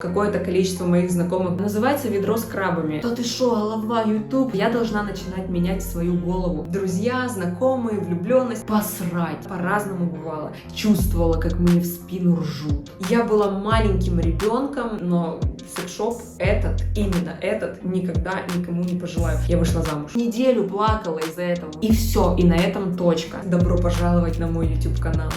Какое-то количество моих знакомых называется ведро с крабами. Да ты шо, голова, YouTube? Я должна начинать менять свою голову. Друзья, знакомые, влюбленность. Посрать. По-разному бывало. Чувствовала, как мне в спину ржут. Я была маленьким ребенком, но секс-шоп именно этот, никогда никому не пожелаю. Я вышла замуж. Неделю плакала из-за этого. И все, и на этом точка. Добро пожаловать на мой YouTube канал.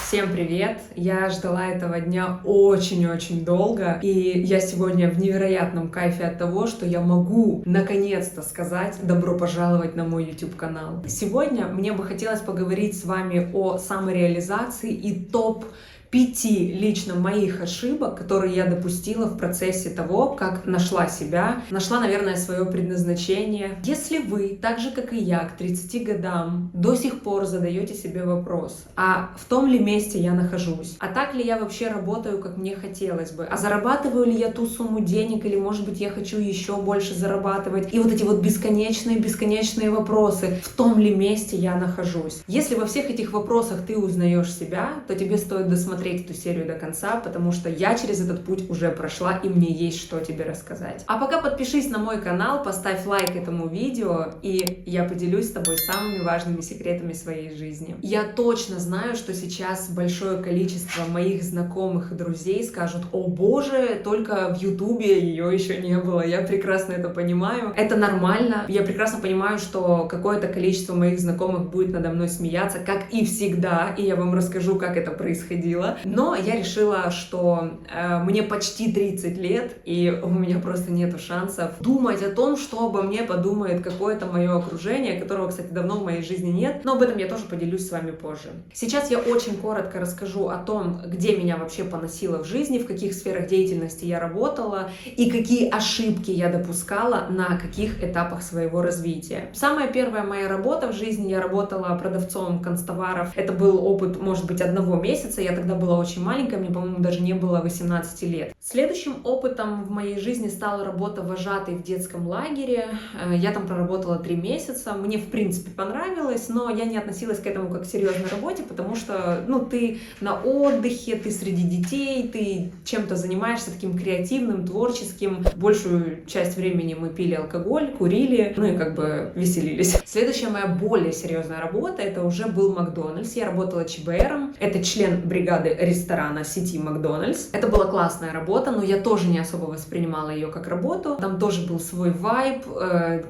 Всем привет! Я ждала этого дня очень-очень долго, и я сегодня в невероятном кайфе от того, что я могу наконец-то сказать добро пожаловать на мой YouTube канал. Сегодня мне бы хотелось поговорить с вами о самореализации и топ 5 лично моих ошибок, которые я допустила в процессе того, как нашла себя, нашла, наверное, свое предназначение. Если вы, так же как и я, к 30 годам до сих пор задаете себе вопрос, а в том ли месте я нахожусь? А так ли я вообще работаю, как мне хотелось бы? А зарабатываю ли я ту сумму денег, или, может быть, я хочу еще больше зарабатывать? И вот эти вот бесконечные вопросы, в том ли месте я нахожусь? Если во всех этих вопросах ты узнаешь себя, то тебе стоит досмотреть эту серию до конца, потому что я через этот путь уже прошла, и мне есть что тебе рассказать. А пока подпишись на мой канал, поставь лайк этому видео, и я поделюсь с тобой самыми важными секретами своей жизни. Я точно знаю, что сейчас большое количество моих знакомых и друзей скажут: о боже, только в Ютубе ее еще не было. Я прекрасно это понимаю. Это нормально. Я прекрасно понимаю, что какое-то количество моих знакомых будет надо мной смеяться, как и всегда, и я вам расскажу, как это происходило. Но я решила, что мне почти 30 лет, и у меня просто нету шансов думать о том, что обо мне подумает какое-то мое окружение, которого, кстати, давно в моей жизни нет, но об этом я тоже поделюсь с вами позже. Сейчас я очень коротко расскажу о том, где меня вообще поносило в жизни, в каких сферах деятельности я работала и какие ошибки я допускала на каких этапах своего развития. Самая первая моя работа в жизни, я работала продавцом канцтоваров. Это был опыт, может быть, 1 месяца, я тогда была очень маленькая, мне, по-моему, даже не было 18 лет. Следующим опытом в моей жизни стала работа вожатой в детском лагере. Я там проработала 3 месяца. Мне, в принципе, понравилось, но я не относилась к этому как к серьезной работе, потому что, ты на отдыхе, ты среди детей, ты чем-то занимаешься таким креативным, творческим. Большую часть времени мы пили алкоголь, курили, и веселились. Следующая моя более серьезная работа, это уже был Макдональдс. Я работала ЧБРом. Это член бригады ресторана сети Макдональдс. Это была классная работа, но я тоже не особо воспринимала ее как работу. Там тоже был свой вайб,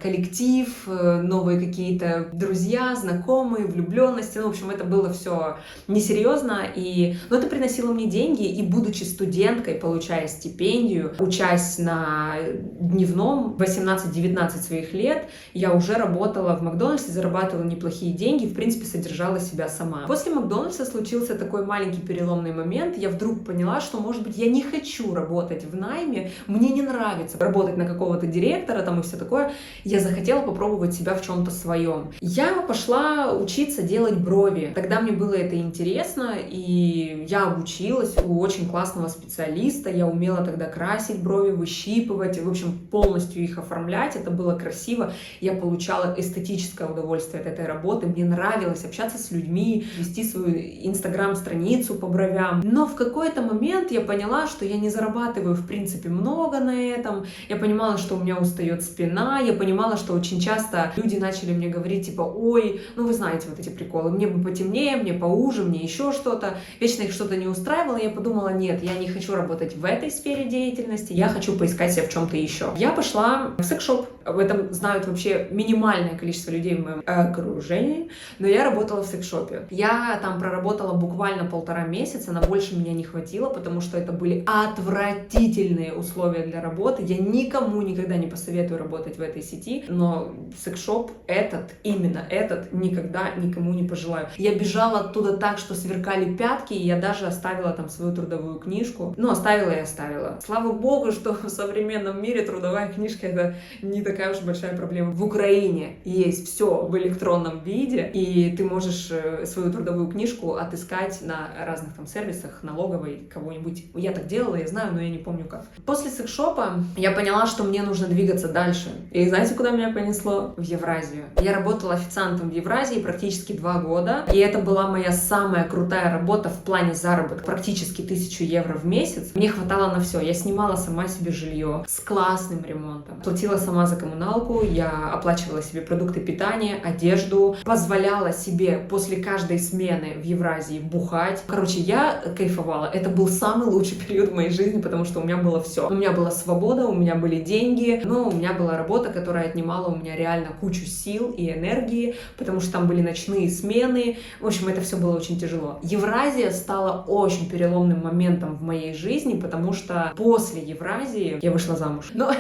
коллектив, новые какие-то друзья, знакомые, влюбленности. В общем, это было все несерьезно, но это приносило мне деньги, и будучи студенткой, получая стипендию, учась на дневном 18-19 своих лет, я уже работала в Макдональдсе, зарабатывала неплохие деньги, в принципе, содержала себя сама. После Макдональдса случился такой маленький переломный момент. Я вдруг поняла, что, может быть, я не хочу работать в найме, мне не нравится работать на какого-то директора и все такое. Я захотела попробовать себя в чем-то своем. Я пошла учиться делать брови. Тогда мне было это интересно, и я обучилась у очень классного специалиста. Я умела тогда красить брови, выщипывать, в общем, полностью их оформлять. Это было красиво. Я получала эстетическое удовольствие от этой работы. Мне нравилось общаться с людьми, вести свою инстаграм-страницу по бровям. Но в какой-то момент я поняла, что я не зарабатываю, в принципе, много на этом. Я понимала, что у меня устает спина. Я понимала, что очень часто люди начали мне говорить, ой, вы знаете вот эти приколы, мне бы потемнее, мне поуже, мне еще что-то. Вечно их что-то не устраивало. Я подумала: нет, я не хочу работать в этой сфере деятельности, я хочу поискать себя в чем-то еще. Я пошла в секс-шоп. Об этом знают вообще минимальное количество людей в моем окружении, но я работала в секс-шопе. Я там проработала буквально 1,5 месяца, на больше меня не хватило, потому что это были отвратительные условия для работы. Я никому никогда не посоветую работать в этой сети, но секс-шоп именно этот, никогда никому не пожелаю. Я бежала оттуда так, что сверкали пятки, и я даже оставила там свою трудовую книжку. Оставила и оставила. Слава богу, что в современном мире трудовая книжка — это не такая уж большая проблема. В Украине есть все в электронном виде, и ты можешь свою трудовую книжку отыскать на разных там сервисах, налоговой, кого-нибудь. Я так делала, я знаю, но я не помню как. После секс-шопа я поняла, что мне нужно двигаться дальше. И знаете, куда меня понесло? В Евразию. Я работала официантом в Евразии практически 2 года, и это была моя самая крутая работа в плане заработка. Практически 1000 евро в месяц. Мне хватало на все. Я снимала сама себе жилье с классным ремонтом. Платила сама за коммуналку, я оплачивала себе продукты питания, одежду, позволяла себе после каждой смены в Евразии бухать. Короче, я кайфовала. Это был самый лучший период в моей жизни, потому что у меня было все. У меня была свобода, у меня были деньги, но у меня была работа, которая отнимала у меня реально кучу сил и энергии, потому что там были ночные смены. В общем, это все было очень тяжело. Евразия стала очень переломным моментом в моей жизни, потому что после Евразии я вышла замуж. Но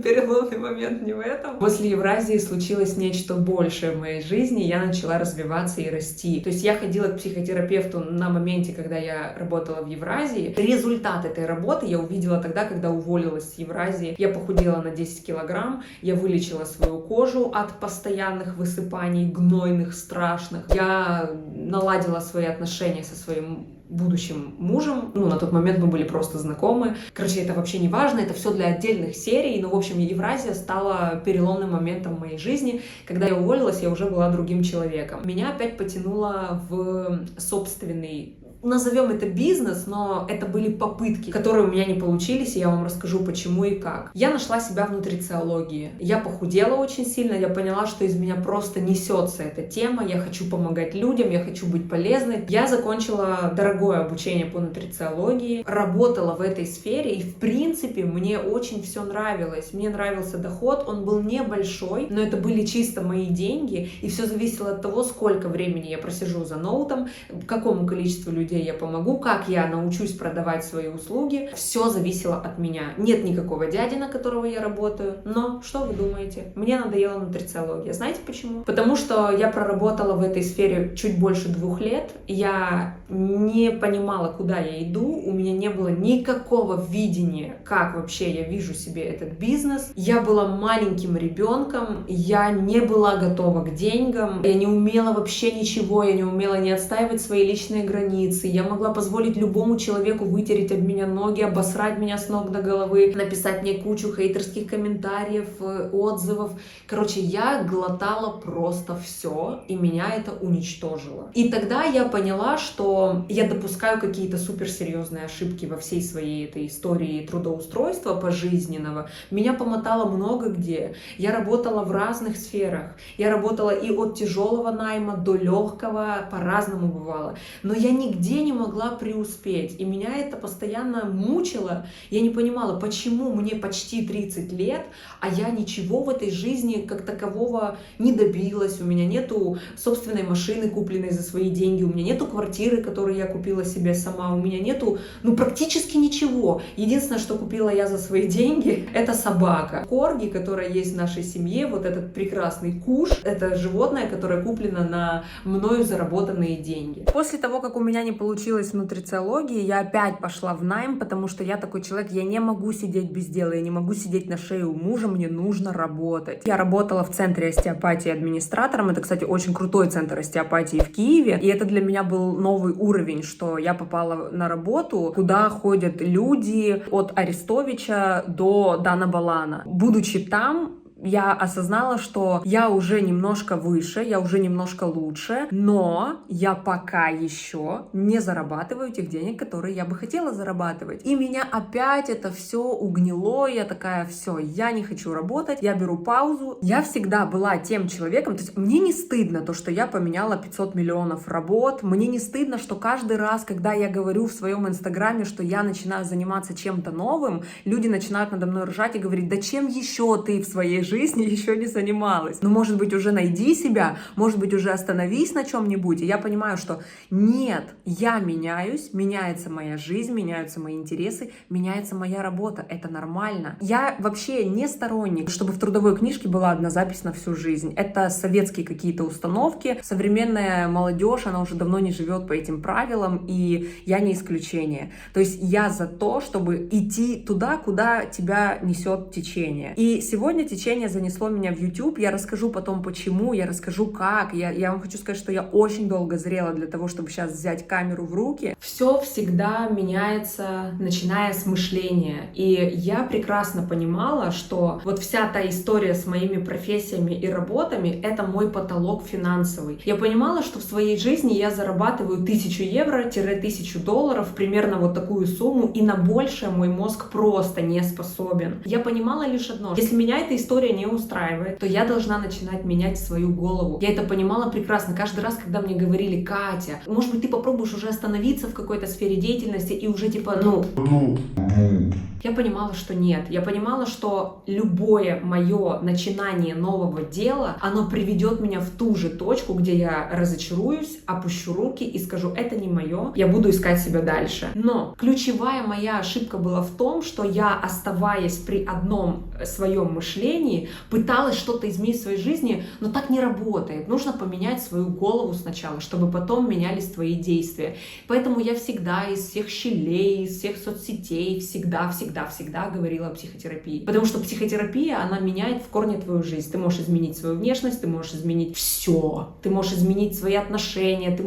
переломный момент не в этом. После Евразии случилось нечто большее в моей жизни, я начала развиваться и расти. То есть я ходила к психотерапевту на моменте, когда я работала в Евразии. Результат этой работы я увидела тогда, когда уволилась с Евразии. Я похудела на 10 килограмм, я вылечила свою кожу от постоянных высыпаний, гнойных, страшных. Я наладила свои отношения со своим будущим мужем. На тот момент мы были просто знакомы. Короче, это вообще не важно, это все для отдельных серий. Но, в общем, Евразия стала переломным моментом в моей жизни. Когда я уволилась, я уже была другим человеком. Меня опять потянуло в собственный, назовем это бизнес, но это были попытки, которые у меня не получились, и я вам расскажу, почему и как. Я нашла себя в нутрициологии. Я похудела очень сильно, я поняла, что из меня просто несется эта тема, я хочу помогать людям, я хочу быть полезной. Я закончила дорогое обучение по нутрициологии, работала в этой сфере, и в принципе мне очень все нравилось. Мне нравился доход, он был небольшой, но это были чисто мои деньги, и все зависело от того, сколько времени я просижу за ноутом, какому количеству людей я помогу, как я научусь продавать свои услуги. Все зависело от меня. Нет никакого дяди, на которого я работаю. Но что вы думаете? Мне надоела нутрициология. Знаете почему? Потому что я проработала в этой сфере чуть больше 2 лет. Я не понимала, куда я иду. У меня не было никакого видения, как вообще я вижу себе этот бизнес. Я была маленьким ребенком. Я не была готова к деньгам. Я не умела вообще ничего. Я не умела не отстаивать свои личные границы. Я могла позволить любому человеку вытереть об меня ноги, обосрать меня с ног до головы, написать мне кучу хейтерских комментариев, отзывов. Короче, я глотала просто все, и меня это уничтожило. И тогда я поняла, что я допускаю какие-то суперсерьезные ошибки во всей своей этой истории трудоустройства пожизненного. Меня помотало много где. Я работала в разных сферах. Я работала и от тяжелого найма до легкого, по-разному бывало. Но я нигде не могла преуспеть. И меня это постоянно мучило. Я не понимала, почему мне почти 30 лет, а я ничего в этой жизни как такового не добилась. У меня нету собственной машины, купленной за свои деньги. У меня нету квартиры, которую я купила себе сама. У меня нету, практически ничего. Единственное, что купила я за свои деньги, это собака. Корги, которая есть в нашей семье, вот этот прекрасный куш, это животное, которое куплено на мною заработанные деньги. После того, как у меня не получилось в нутрициологии, я опять пошла в найм, потому что я такой человек, я не могу сидеть без дела, я не могу сидеть на шее у мужа, мне нужно работать. Я работала в центре остеопатии администратором, это, кстати, очень крутой центр остеопатии в Киеве, и это для меня был новый уровень, что я попала на работу, куда ходят люди от Арестовича до Дана Балана. Будучи там, я осознала, что я уже немножко выше, я уже немножко лучше, но я пока еще не зарабатываю тех денег, которые я бы хотела зарабатывать. И меня опять это все угнело, я такая, все, я не хочу работать, я беру паузу. Я всегда была тем человеком, то есть мне не стыдно то, что я поменяла 500 миллионов работ, мне не стыдно, что каждый раз, когда я говорю в своем инстаграме, что я начинаю заниматься чем-то новым, люди начинают надо мной ржать и говорить, да чем еще ты в своей жизни еще не занималась. Может быть, уже найди себя, может быть, уже остановись на чем-нибудь. И я понимаю, что нет, я меняюсь, меняется моя жизнь, меняются мои интересы, меняется моя работа. Это нормально. Я вообще не сторонник, чтобы в трудовой книжке была одна запись на всю жизнь. Это советские какие-то установки. Современная молодежь, она уже давно не живет по этим правилам, и я не исключение. То есть я за то, чтобы идти туда, куда тебя несет течение. И сегодня течение мышление занесло меня в YouTube. Я расскажу потом почему, я расскажу как. Я вам хочу сказать, что я очень долго зрела для того, чтобы сейчас взять камеру в руки. Все всегда меняется, начиная с мышления. И я прекрасно понимала, что вот вся та история с моими профессиями и работами — это мой потолок финансовый. Я понимала, что в своей жизни я зарабатываю 1000 евро-1000 долларов, примерно вот такую сумму, и на большее мой мозг просто не способен. Я понимала лишь одно: если меня эта история не устраивает, то я должна начинать менять свою голову. Я это понимала прекрасно. Каждый раз, когда мне говорили: Катя, может быть, ты попробуешь уже остановиться в какой-то сфере деятельности и уже типа, я понимала, что нет. Я понимала, что любое мое начинание нового дела, оно приведет меня в ту же точку, где я разочаруюсь, опущу руки и скажу: это не мое, я буду искать себя дальше. Но ключевая моя ошибка была в том, что я, оставаясь при одном своем мышлении, пыталась что-то изменить в своей жизни, но так не работает. Нужно поменять свою голову сначала, чтобы потом менялись твои действия. Поэтому я всегда из всех щелей, из всех соцсетей всегда говорила о психотерапии. Потому что психотерапия, она меняет в корне твою жизнь. Ты можешь изменить свою внешность, ты можешь изменить все. Ты можешь изменить свои отношения, ты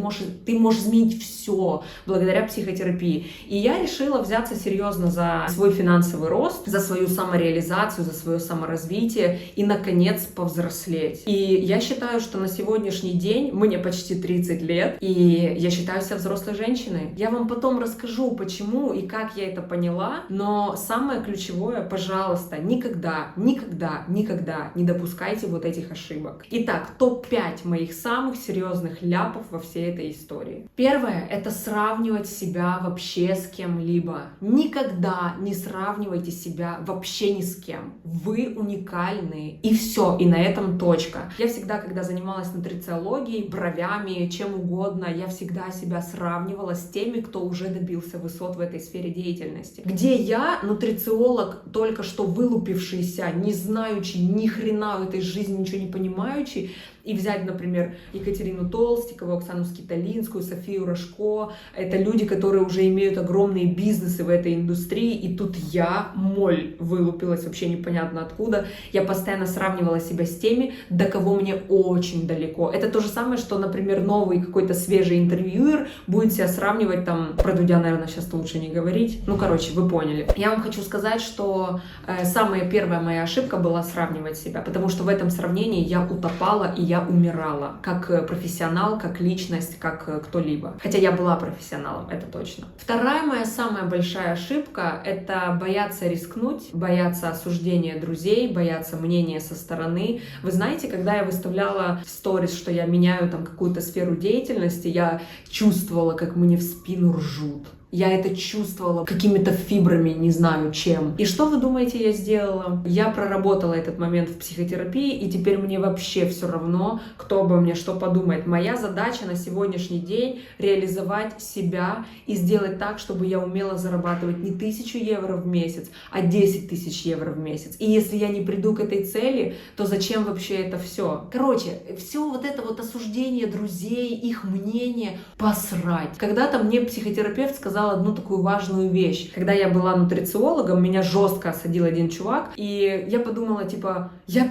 можешь изменить все благодаря психотерапии. И я решила взяться серьезно за свой финансовый рост, за свою самореализацию, за свое саморазвитие и, наконец, повзрослеть. И я считаю, что на сегодняшний день мне почти 30 лет, и я считаю себя взрослой женщиной. Я вам потом расскажу, почему и как я это поняла, но самое ключевое: пожалуйста, никогда не допускайте вот этих ошибок. Итак, топ-5 моих самых серьезных ляпов во всей этой истории. Первое — это сравнивать себя вообще с кем-либо. Никогда не сравнивайте себя вообще ни с кем. Вы уникальны. И все, и на этом точка. Я всегда, когда занималась нутрициологией, бровями, чем угодно, я всегда себя сравнивала с теми, кто уже добился высот в этой сфере деятельности. Где я, нутрициолог, только что вылупившийся, не знающий ни хрена в этой жизни, ничего не понимающий, и взять, например, Екатерину Толстикову, Оксану Скиталинскую, Софию Рожко. Это люди, которые уже имеют огромные бизнесы в этой индустрии. И тут я, моль, вылупилась вообще непонятно откуда. Я постоянно сравнивала себя с теми, до кого мне очень далеко. Это то же самое, что, например, новый какой-то свежий интервьюер будет себя сравнивать там... Про Дудя, наверное, сейчас лучше не говорить. Ну, короче, вы поняли. Я вам хочу сказать, что самая первая моя ошибка была сравнивать себя. Потому что в этом сравнении я утопала, и я умирала, как профессионал, как личность, как кто-либо. Хотя я была профессионалом, это точно. Вторая моя самая большая ошибка — это бояться рискнуть, бояться осуждения друзей, бояться мнения со стороны. Вы знаете, когда я выставляла в сторис, что я меняю там какую-то сферу деятельности, я чувствовала, как мне в спину ржут. Я это чувствовала какими-то фибрами, не знаю чем. И что вы думаете, я сделала? Я проработала этот момент в психотерапии, и теперь мне вообще все равно, кто обо мне что подумает. Моя задача на сегодняшний день — реализовать себя и сделать так, чтобы я умела зарабатывать не 1000 евро в месяц, а 10 000 евро в месяц. И если я не приду к этой цели, то зачем вообще это все? Короче, все вот это вот осуждение друзей, их мнение, посрать. Когда-то мне психотерапевт сказал одну такую важную вещь. Когда я была нутрициологом, меня жестко осадил один чувак, и я подумала, типа, я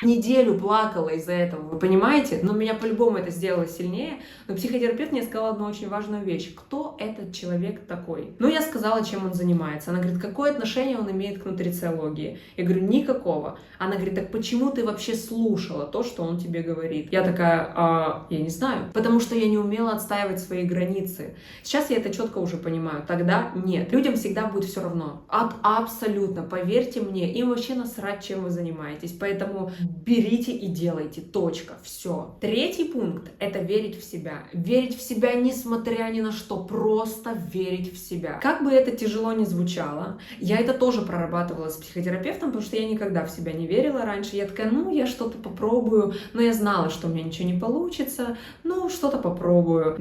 неделю плакала из-за этого, вы понимаете? Но меня по-любому это сделало сильнее. Но психотерапевт мне сказала одну очень важную вещь. Кто этот человек такой? Ну, я сказала, чем он занимается. Она говорит: какое отношение он имеет к нутрициологии? Я говорю: никакого. Она говорит: так почему ты вообще слушала то, что он тебе говорит? Я такая: я не знаю. Потому что я не умела отстаивать свои границы. Сейчас я это четко уже понимаю. Тогда нет. Людям всегда будет все равно. Абсолютно. Поверьте мне, им вообще насрать, чем вы занимаетесь. Поэтому берите и делайте. Точка. Все. Третий пункт — это верить в себя. Верить в себя несмотря ни на что. Просто верить в себя. Как бы это тяжело ни звучало, я это тоже прорабатывала с психотерапевтом, потому что я никогда в себя не верила раньше. Я такая: ну, я что-то попробую. Но я знала, что у меня ничего не получится. Ну, что-то попробую.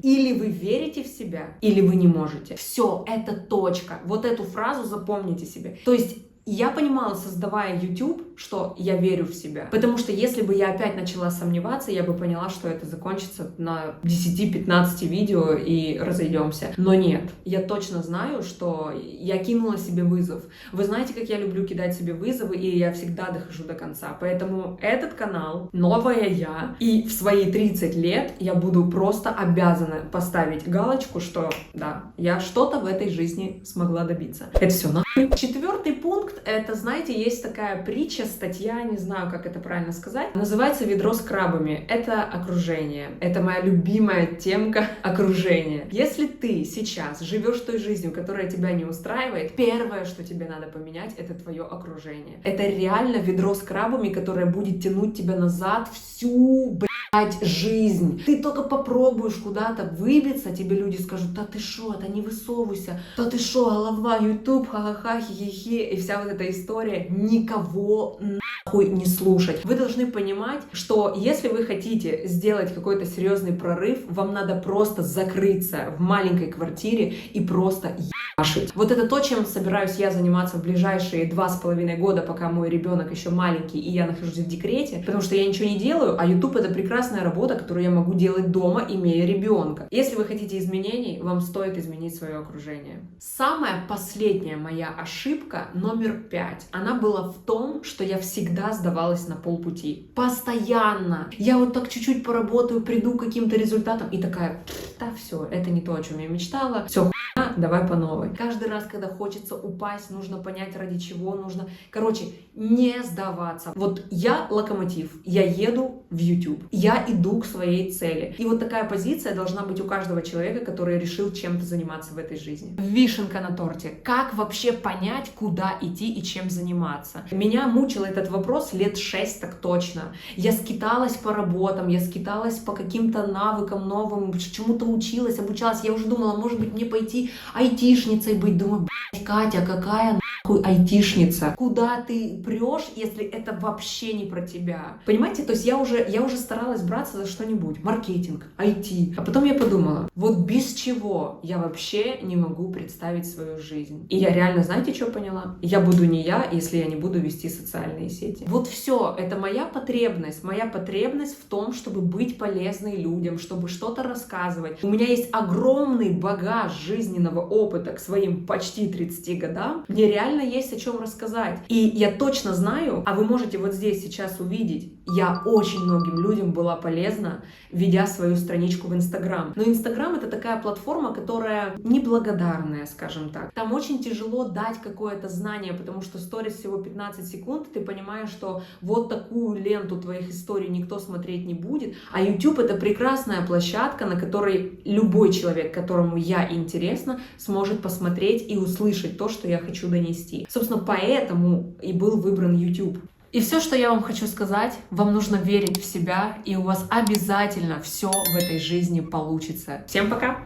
Или вы верите в себя, или вы не можете. Все, это точка. Вот эту фразу запомните себе. То есть Я понимала, создавая YouTube, что я верю в себя. Потому что если бы я опять начала сомневаться, я бы поняла, что это закончится на 10-15 видео и разойдемся. Но нет, я точно знаю, что я кинула себе вызов. Вы знаете, как я люблю кидать себе вызовы, и я всегда дохожу до конца. Поэтому этот канал, новая я, и в свои 30 лет я буду просто обязана поставить галочку, что да, я что-то в этой жизни смогла добиться. Это все нахуй. Четвертый пункт. Это, знаете, есть такая притча, статья, не знаю, как это правильно сказать, называется «Ведро с крабами». Это окружение. Это моя любимая темка — окружение. Если ты сейчас живешь той жизнью, которая тебя не устраивает, первое, что тебе надо поменять, это твое окружение. Это реально ведро с крабами, которое будет тянуть тебя назад всю, жизнь. Ты только попробуешь куда-то выбиться, тебе люди скажут: да ты шо, да не высовывайся, да ты шо, голова, YouTube, ха-ха-ха, хи-хи-хи, и вся вот эта история. Никого нахуй не слушать. Вы должны понимать, что если вы хотите сделать какой-то серьезный прорыв, вам надо просто закрыться в маленькой квартире и просто ебашить. Вот это то, чем собираюсь я заниматься в ближайшие 2,5 года, пока мой ребенок еще маленький и я нахожусь в декрете, потому что я ничего не делаю, а YouTube — это прекрасная работа, которую я могу делать дома, имея ребенка. Если вы хотите изменений, вам стоит изменить свое окружение. Самая последняя моя ошибка, номер 5, она была в том, что я всегда сдавалась на полпути. Постоянно. Я вот так чуть-чуть поработаю, приду к каким-то результатам и такая: да все, это не то, о чем я мечтала, все, давай по новой. Каждый раз, когда хочется упасть, нужно понять, ради чего нужно. Короче, не сдаваться. Вот я локомотив, я еду в YouTube, я иду к своей цели. И вот такая позиция должна быть у каждого человека, который решил чем-то заниматься в этой жизни. Вишенка на торте. Как вообще понять, куда идти и чем заниматься? Меня мучил этот вопрос лет 6 так точно. Я скиталась по работам, я скиталась по каким-то навыкам новым, чему-то училась, обучалась. Я уже думала, может быть, мне пойти айтишницей быть. Думаю: блядь, Катя, какая нахуй айтишница? Куда ты прешь, если это вообще не про тебя? Понимаете? То есть я уже старалась браться за что-нибудь. Маркетинг, IT. А потом я подумала: вот без чего я вообще не могу представить свою жизнь. И я реально, знаете, что поняла? Я буду не я, если я не буду вести социальные сети. Вот все. Это моя потребность. Моя потребность в том, чтобы быть полезной людям, чтобы что-то рассказывать. У меня есть огромный багаж жизненного опыта к своим почти 30 годам. Мне реально есть о чем рассказать. И я точно знаю, а вы можете вот здесь сейчас увидеть, я очень многим людям была полезна, ведя свою страничку в Инстаграм. Но Инстаграм — это такая платформа, которая неблагодарная, скажем так. Там очень тяжело дать какое-то знание, потому что сторис всего 15 секунд, ты понимаешь, что вот такую ленту твоих историй никто смотреть не будет. А YouTube — это прекрасная площадка, на которой любой человек, которому я интересна, сможет посмотреть и услышать то, что я хочу донести. Собственно, поэтому и был выбран YouTube. И все, что я вам хочу сказать, вам нужно верить в себя, и у вас обязательно все в этой жизни получится. Всем пока!